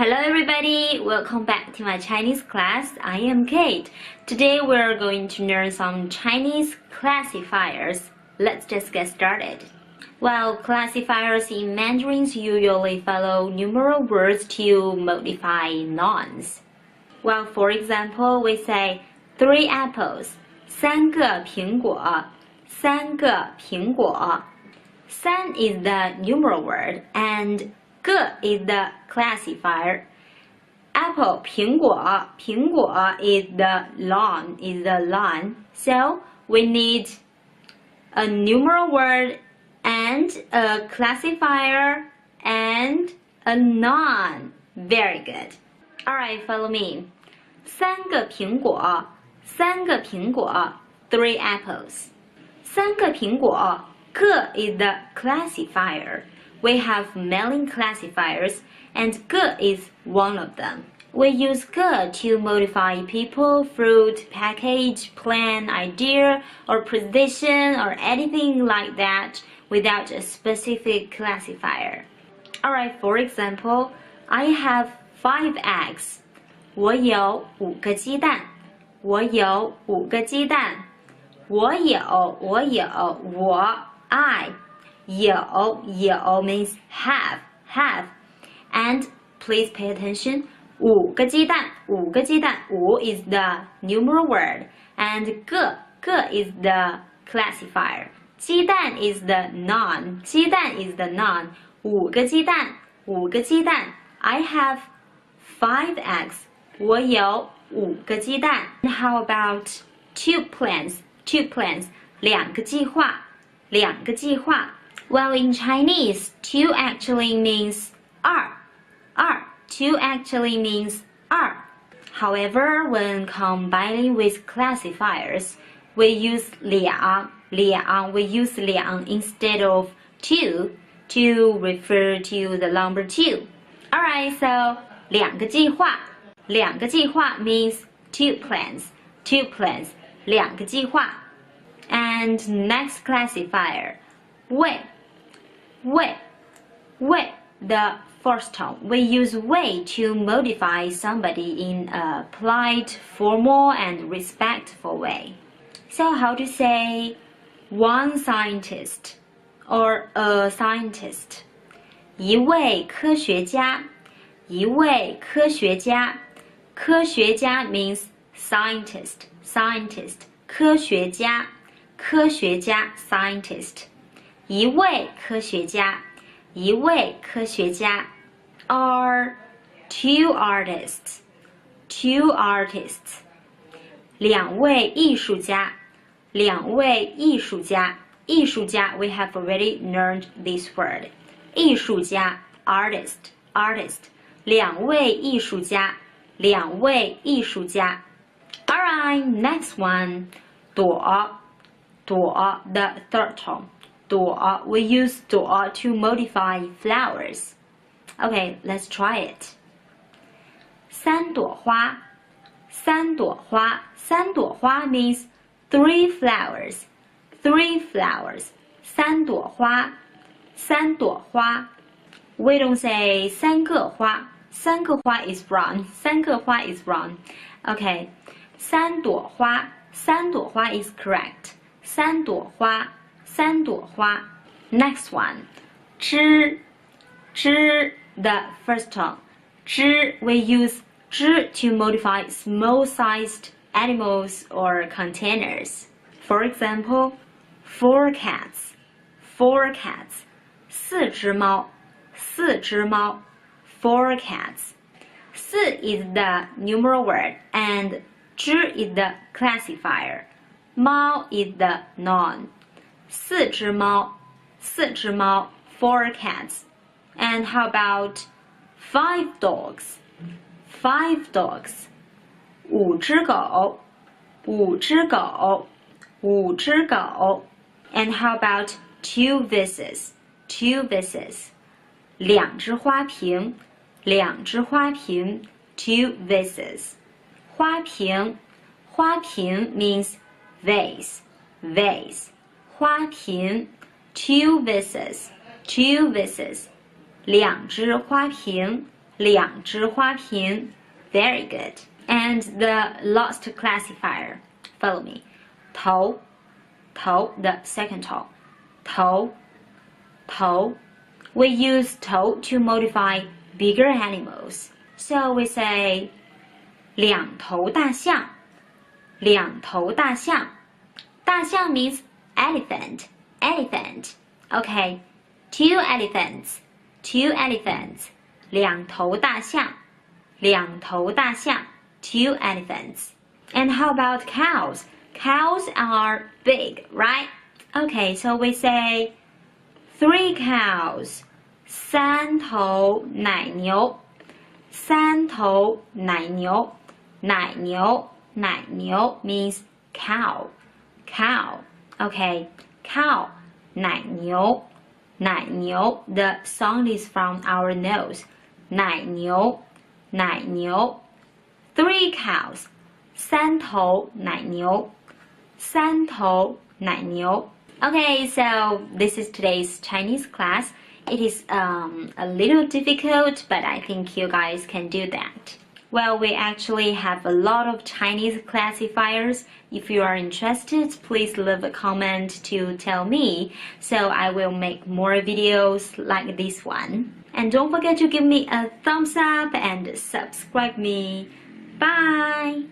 Hello everybody, welcome back to my Chinese class. I am Kate. Today we're going to learn some Chinese classifiers. Let's just get started. Well, classifiers in Mandarins usually follow numeral words to modify nouns. Well, for example, we say 3 apples, 3个苹果, 3个苹果. 3 is the numeral word and 个 is the classifier. Apple 苹果 is the noun, so we need a numeral word and a classifier and a noun. Very good. Alright, follow me. 3个苹果 3 apples. 3个苹果个 is the classifier. We have many classifiers and 个 is one of them. We use 个 to modify people, fruit, package, plan, idea, or position, or anything like that without a specific classifier. Alright, for example, I have 5 eggs. 我有5个鸡蛋。我有5个鸡蛋。我I 有 means have. And please pay attention. 5个鸡蛋5 is the numeral word and 个 is the classifier. 鸡蛋 is the noun. 5个鸡蛋 I have 5 eggs. 我有5个鸡蛋。How about 2 plans? 2个计划。Well, in Chinese, 2 actually means 二。2 actually means 二。However, when combining with classifiers, we use 两 we use 两 instead of 2 to refer to the number 2. Alright, so 2个计划 means 2 plans. 2个计划。And next classifier, 位 the first tone. We use 位 to modify somebody in a polite, formal, and respectful way. So how to say one scientist or a scientist? 一位科学家。科学家 means scientist. 科学家 scientist. 一位科学家 are 2 artists. 两位艺术家 we have already learned this word. 艺术家 artist. 两位艺术家 Alright, next one. 朵 the third tone. 朵 we use 朵 to modify flowers. Okay, let's try it. 3朵花means 3 flowers. 3朵花 We don't say 3个花is wrong. 3个花 is wrong. Okay, 3朵花 is correct. 3朵花 Next one. 枝 the first tone. 枝 we use 枝 to modify small-sized animals or containers. For example, 4 cats. 4 只猫 4 cats. 4 is the numeral word and 只 is the classifier. 猫 is the noun. 4只猫 4 cats. And how about 5 dogs? 5 只狗 And how about 2 vases? 两只花瓶 2 vases. 花瓶 means vase. 花瓶 2 vases. 两只花瓶两只花瓶. Very good. And the last classifier. Follow me. 头 the second 头 We use 头 to modify bigger animals. So we say 两头大象大象 means elephant. Okay, two elephants. 两头大象 two elephants. And how about cows? Cows are big, right? Okay, so we say 3 cows. 三头奶牛奶牛 means cow. Okay, cow 奶牛 The sound is from our nose. 奶牛 3 cows. 三头奶牛 Okay, so this is today's Chinese class. It is a little difficult, but I think you guys can do that. Well, we actually have a lot of Chinese classifiers. If you are interested, please leave a comment to tell me, so I will make more videos like this one. And don't forget to give me a thumbs up and subscribe me. Bye!